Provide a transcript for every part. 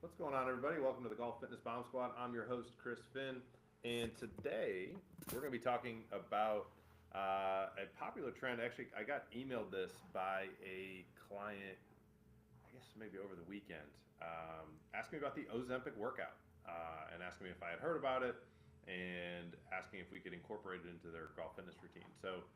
What's going on, everybody? Welcome to the Golf Fitness Bomb Squad. I'm your host, Chris Finn, and today we're going to be talking about a popular trend. Actually, I got emailed this by a client, I guess maybe over the weekend, asking me about the Ozempic workout and asking me if I had heard about it and asking if we could incorporate it into their golf fitness routine. So,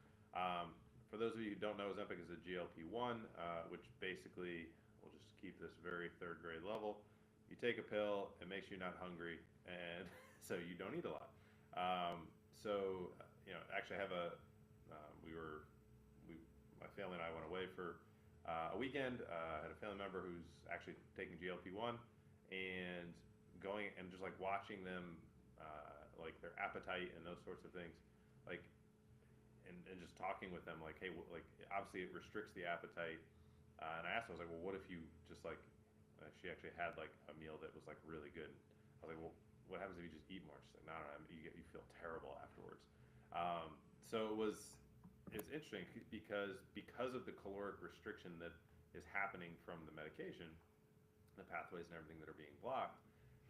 for those of you who don't know, Ozempic is a GLP-1, which basically, we'll just keep this very third grade level. You take a pill, it makes you not hungry, and so you don't eat a lot. Actually, I have my family and I went away for a weekend. I had a family member who's actually taking GLP-1 and going and just like watching them, like their appetite and those sorts of things, like, and just talking with them, like, hey, like, obviously it restricts the appetite. And I asked her, I was like, well, what if you just like, she actually had like a meal that was like really good. I was like, well, what happens if you just eat more? She's like, no, you feel terrible afterwards. It's interesting because of the caloric restriction that is happening from the medication, the pathways and everything that are being blocked.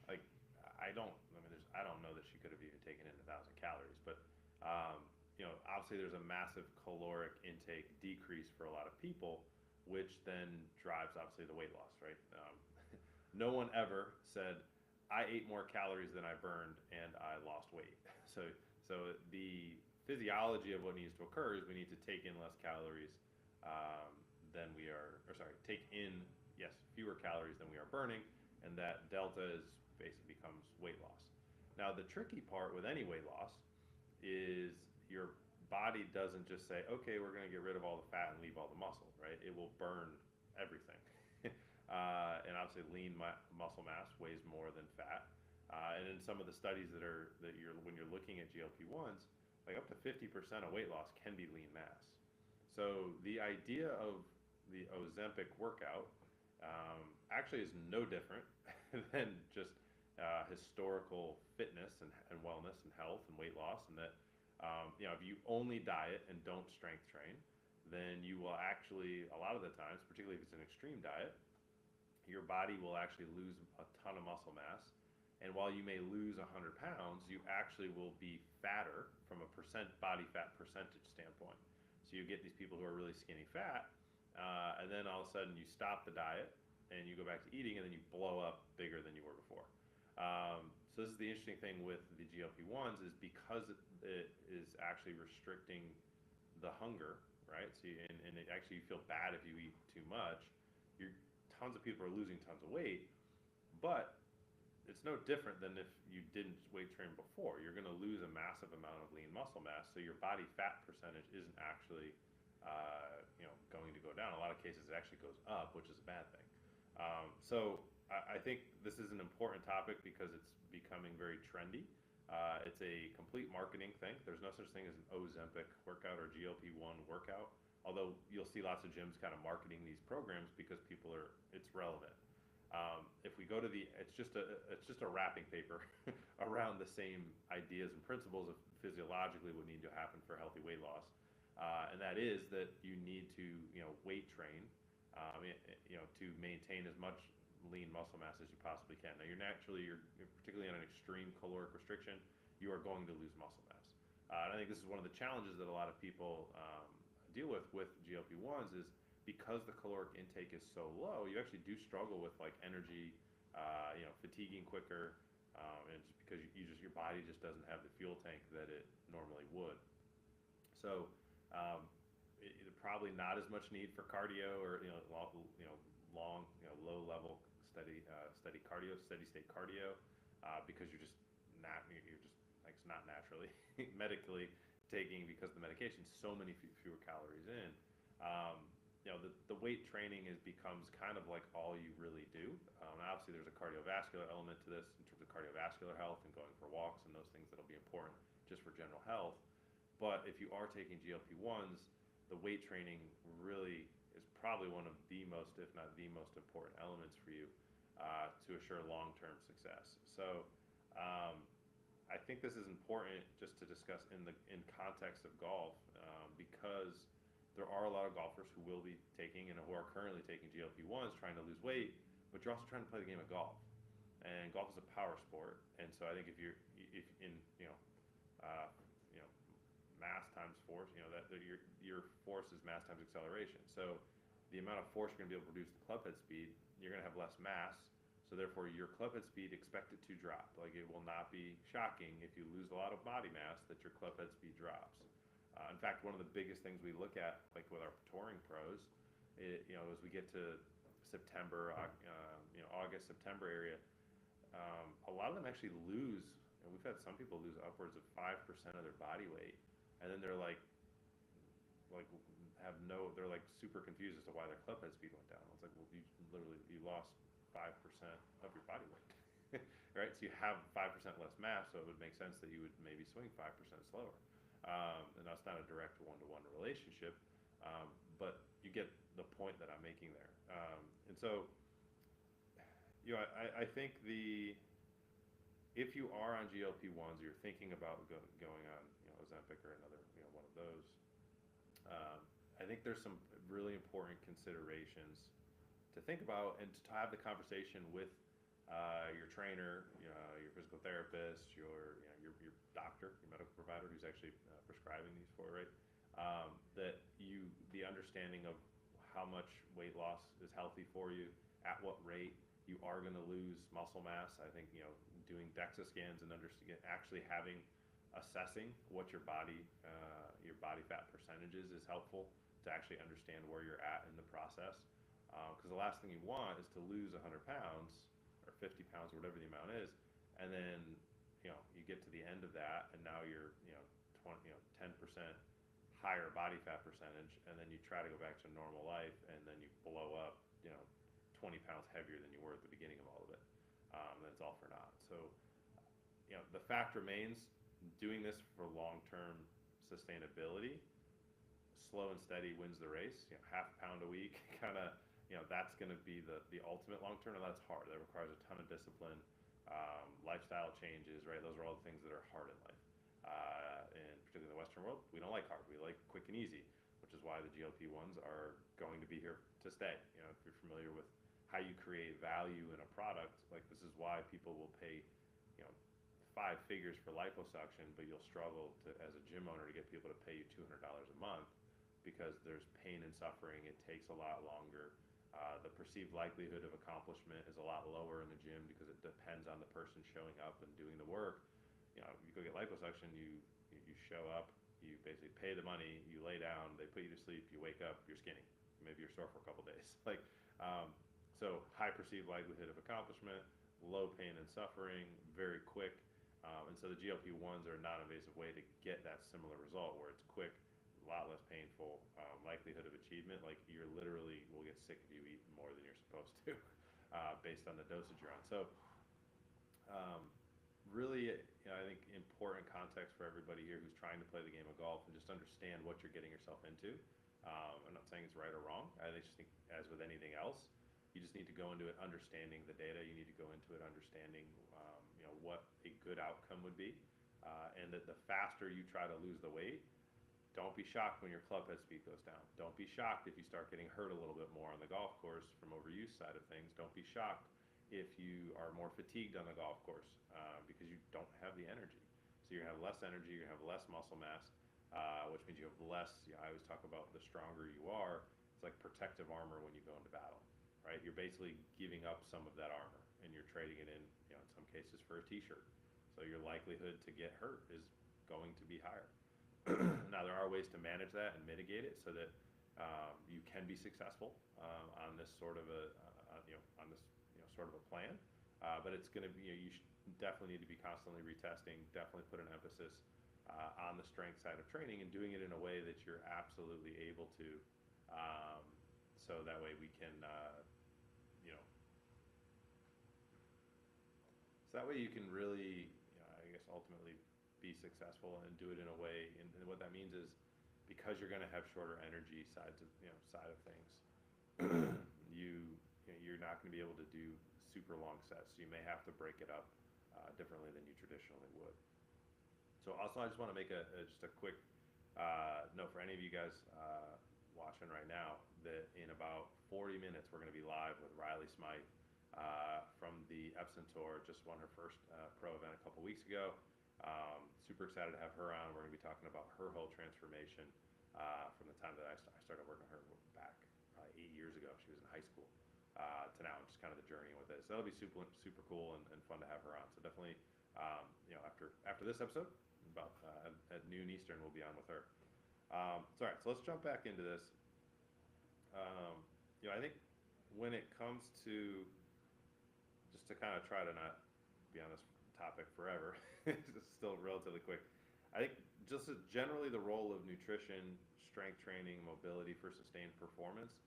Like, I don't know that she could have even taken in 1,000 calories, but obviously there's a massive caloric intake decrease for a lot of people, which then drives obviously the weight loss, right? No one ever said, I ate more calories than I burned and I lost weight. So the physiology of what needs to occur is we need to take in less calories take in, yes, fewer calories than we are burning, and that delta is basically becomes weight loss. Now, the tricky part with any weight loss is your body doesn't just say, okay, we're going to get rid of all the fat and leave all the muscle, right? It will burn everything. And obviously lean muscle mass weighs more than fat. And in some of the studies when you're looking at GLP-1s, like up to 50% of weight loss can be lean mass. So the idea of the Ozempic workout actually is no different than just historical fitness and wellness and health and weight loss, and that if you only diet and don't strength train, then you will actually, a lot of the times, particularly if it's an extreme diet, your body will actually lose a ton of muscle mass. And while you may lose 100 pounds, you actually will be fatter from a body fat percentage standpoint. So you get these people who are really skinny fat, and then all of a sudden you stop the diet and you go back to eating, and then you blow up bigger than you were before. So this is the interesting thing with the GLP-1s is because it is actually restricting the hunger, right? So and it actually, you feel bad if you eat too much. Tons of people are losing tons of weight, but it's no different than if you didn't weight train before. You're going to lose a massive amount of lean muscle mass, so your body fat percentage isn't actually going to go down. In a lot of cases, it actually goes up, which is a bad thing. So I think this is an important topic because it's becoming very trendy. It's a complete marketing thing. There's no such thing as an Ozempic workout or GLP-1 workout, although you'll see lots of gyms kind of marketing these programs because it's relevant. If we go to it's just a wrapping paper around the same ideas and principles of physiologically what need to happen for healthy weight loss, and that is that you need to weight train, to maintain as much lean muscle mass as you possibly can. Now, you're particularly on an extreme caloric restriction, you are going to lose muscle mass. And I think this is one of the challenges that a lot of people deal with GLP-1s is because the caloric intake is so low, you actually do struggle with like energy, fatiguing quicker, and just because your body just doesn't have the fuel tank that it normally would. So probably not as much need for cardio or long, low level steady cardio, steady state cardio, because you're just like it's not naturally medically taking, because the medication so many fewer calories in. The weight training becomes kind of like all you really do. Obviously, there's a cardiovascular element to this in terms of cardiovascular health and going for walks and those things that'll be important just for general health. But if you are taking GLP-1s, the weight training really is probably one of the most, if not the most important elements for you to assure long-term success. So I think this is important just to discuss in context of golf, because there are a lot of golfers who will be taking and who are currently taking GLP-1s trying to lose weight, but you're also trying to play the game of golf. and golf is a power sport. And so I think if you're if in uh, you know mass times force, that your force is mass times acceleration. So the amount of force you're going to be able to produce the club head speed, you're going to have less mass. So therefore, your club head speed expected to drop. Like, it will not be shocking if you lose a lot of body mass that your club head speed drops. In fact, one of the biggest things we look at, like with our touring pros, as we get to September, August, September area, a lot of them actually lose. And we've had some people lose upwards of 5% of their body weight, and then they're like they're like super confused as to why their club head speed went down. It's like, well, you lost 5% of your body weight, right? So you have 5% less mass, so it would make sense that you would maybe swing 5% slower. And that's not a direct one-to-one relationship, but you get the point that I'm making there. And so, I think if you are on GLP-1s, you're thinking about going on, Ozempic or another, one of those. I think there's some really important considerations to think about and to have the conversation with your trainer, your physical therapist, your doctor, your medical provider who's actually prescribing these for, right? The understanding of how much weight loss is healthy for you, at what rate you are going to lose muscle mass. I think doing DEXA scans and actually assessing what your body fat percentages is helpful to actually understand where you're at in the process. Because the last thing you want is to lose 100 pounds or 50 pounds or whatever the amount is, and then you get to the end of that, and now you're 10% higher body fat percentage, and then you try to go back to normal life, and then you blow up 20 pounds heavier than you were at the beginning of all of it. And it's all for naught. So the fact remains, doing this for long-term sustainability, slow and steady wins the race. Half a pound a week, kind of, that's going to be the ultimate long-term, and that's hard. That requires a ton of discipline, lifestyle changes, right? Those are all the things that are hard in life. And particularly in the Western world, we don't like hard. We like quick and easy, which is why the GLP-1s are going to be here to stay. If you're familiar with how you create value in a product, like, this is why people will pay 5 figures for liposuction, but you'll struggle as a gym owner to get people to pay you $200 a month, because there's pain and suffering. It takes a lot longer. The perceived likelihood of accomplishment is a lot lower in the gym because it depends on the person showing up and doing the work. You go get liposuction, you show up, you basically pay the money, you lay down, they put you to sleep, you wake up, you're skinny. Maybe you're sore for a couple days. So high perceived likelihood of accomplishment, low pain and suffering, very quick. And so the GLP-1s are a non-invasive way to get that similar result, where it's quick, a lot less painful, likelihood of achievement. Like, you literally will get sick if you eat more than you're supposed to, based on the dosage you're on. So really, I think important context for everybody here who's trying to play the game of golf, and just understand what you're getting yourself into. I'm not saying it's right or wrong. I just think, as with anything else, you just need to go into it understanding the data. You need to go into it understanding what a good outcome would be, and that the faster you try to lose the weight, don't be shocked when your club head speed goes down. Don't be shocked if you start getting hurt a little bit more on the golf course from overuse side of things. Don't be shocked if you are more fatigued on the golf course, because you don't have the energy. So you're going to have less energy, you're going to have less muscle mass, which means you have less. I always talk about the stronger you are, it's like protective armor when you go into battle, right? You're basically giving up some of that armor, and you're trading it in some cases for a t-shirt. So your likelihood to get hurt is going to be higher. Now, there are ways to manage that and mitigate it so that you can be successful on this sort of a plan. But it's going to be, you definitely need to be constantly retesting. Definitely put an emphasis on the strength side of training, and doing it in a way that you're absolutely able to, so that way we can, so that way you can really, I guess, ultimately be successful and do it in a way. And what that means is, because you're going to have shorter energy side of things, you're not going to be able to do super long sets. So you may have to break it up differently than you traditionally would. So also, I just want to make just a quick note for any of you guys watching right now, that in about 40 minutes we're going to be live with Riley Smythe from the Epson Tour. Just won her first pro event a couple weeks ago. Super excited to have her on. We're going to be talking about her whole transformation from the time that I started working with her back 8 years ago. She was in high school to now, and just kind of the journey with it. So that'll be super cool and fun to have her on. So definitely, after this episode, about at noon Eastern, we'll be on with her. So all right, so let's jump back into this. I think when it comes to, just to kind of try to not be on this topic forever, it's still relatively quick. I think just generally the role of nutrition, strength training, mobility for sustained performance,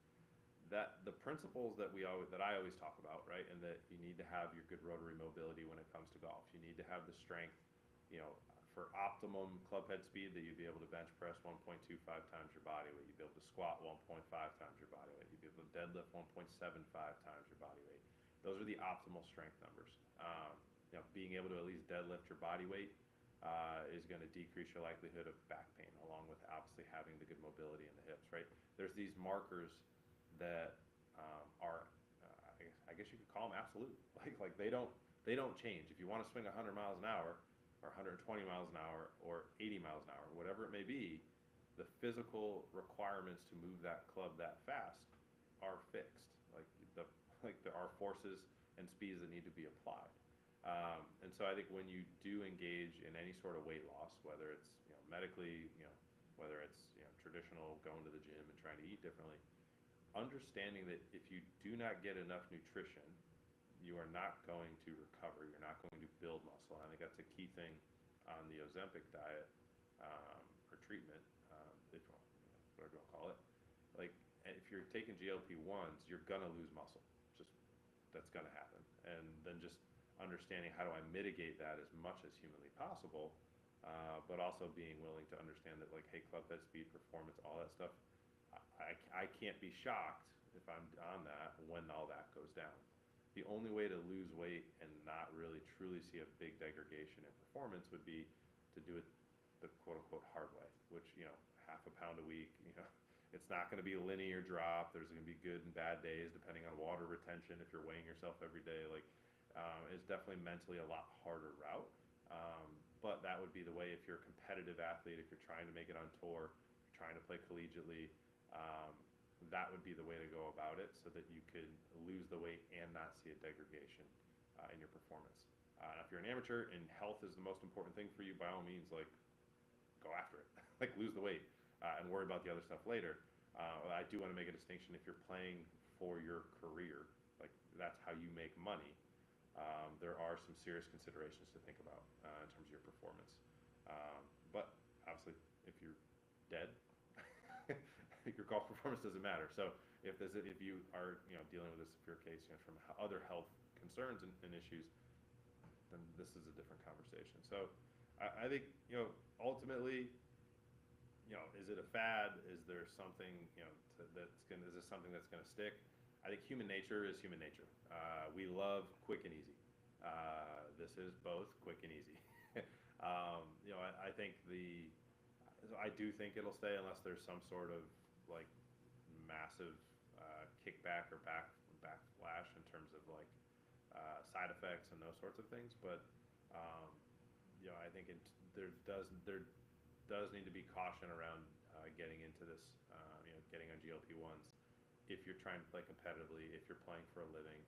that the principles that I always talk about, right, and that you need to have your good rotary mobility when it comes to golf. You need to have the strength, for optimum club head speed, that you'd be able to bench press 1.25 times your body weight. You'd be able to squat 1.5 times your body weight. You'd be able to deadlift 1.75 times your body weight. Those are the optimal strength numbers. Being able to at least deadlift your body weight is going to decrease your likelihood of back pain, along with obviously having the good mobility in the hips, right? There's these markers that are, I guess you could call them absolute. Like they don't change. If you want to swing 100 miles an hour, or 120 miles an hour, or 80 miles an hour, whatever it may be, the physical requirements to move that club that fast are fixed. There are forces and speeds that need to be applied. And so I think when you do engage in any sort of weight loss, whether it's medically, whether it's traditional, going to the gym and trying to eat differently, understanding that if you do not get enough nutrition, you are not going to recover. You're not going to build muscle. And I think that's a key thing on the Ozempic diet or treatment, whatever you want to call it. Like, if you're taking GLP-1s, you're gonna lose muscle. That's gonna happen. And then just understanding how do I mitigate that as much as humanly possible, but also being willing to understand that, like, hey, club head speed, performance, all that stuff, I can't be shocked if I'm on that when all that goes down. The only way to lose weight and not really truly see a big degradation in performance would be to do it the quote-unquote hard way, which, half a pound a week, it's not going to be a linear drop. There's going to be good and bad days depending on water retention if you're weighing yourself every day. It's definitely mentally a lot harder route, but that would be the way if you're a competitive athlete, if you're trying to make it on tour, trying to play collegiately, that would be the way to go about it, so that you could lose the weight and not see a degradation in your performance. If you're an amateur and health is the most important thing for you, by all means, go after it. Lose the weight and worry about the other stuff later. I do want to make a distinction. If you're playing for your career, that's how you make money, there are some serious considerations to think about in terms of your performance. But obviously, if you're dead, your golf performance doesn't matter. So if you are dealing with a severe case from other health concerns and issues, then this is a different conversation. So I think ultimately, is it a fad? Is there something is this something that's going to stick? I think human nature is human nature. We love quick and easy. This is both quick and easy. I do think it'll stay unless there's some sort of massive kickback or backlash in terms of side effects and those sorts of things. But I think there does need to be caution around getting into this, getting on GLP-1s if you're trying to play competitively, if you're playing for a living.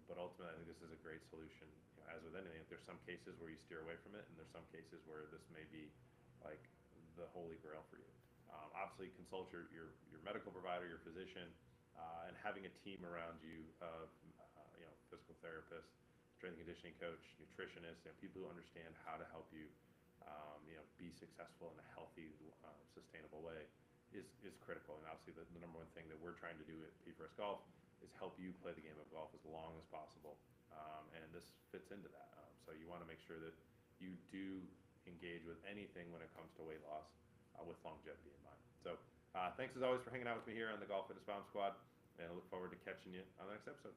But ultimately, I think this is a great solution. As with anything, there's some cases where you steer away from it, and there's some cases where this may be the holy grail for you. Obviously, consult your medical provider, your physician, and having a team around you of physical therapists, strength and conditioning coach, nutritionists, people who understand how to help you be successful in a healthy, sustainable way is critical. And obviously, the number one thing that we're trying to do at P4S Golf is help you play the game of golf as long as possible, and this fits into that. So you want to make sure that you do engage with anything when it comes to weight loss with longevity in mind. So thanks as always for hanging out with me here on the Golf Fitness Bomb Squad, and I look forward to catching you on the next episode.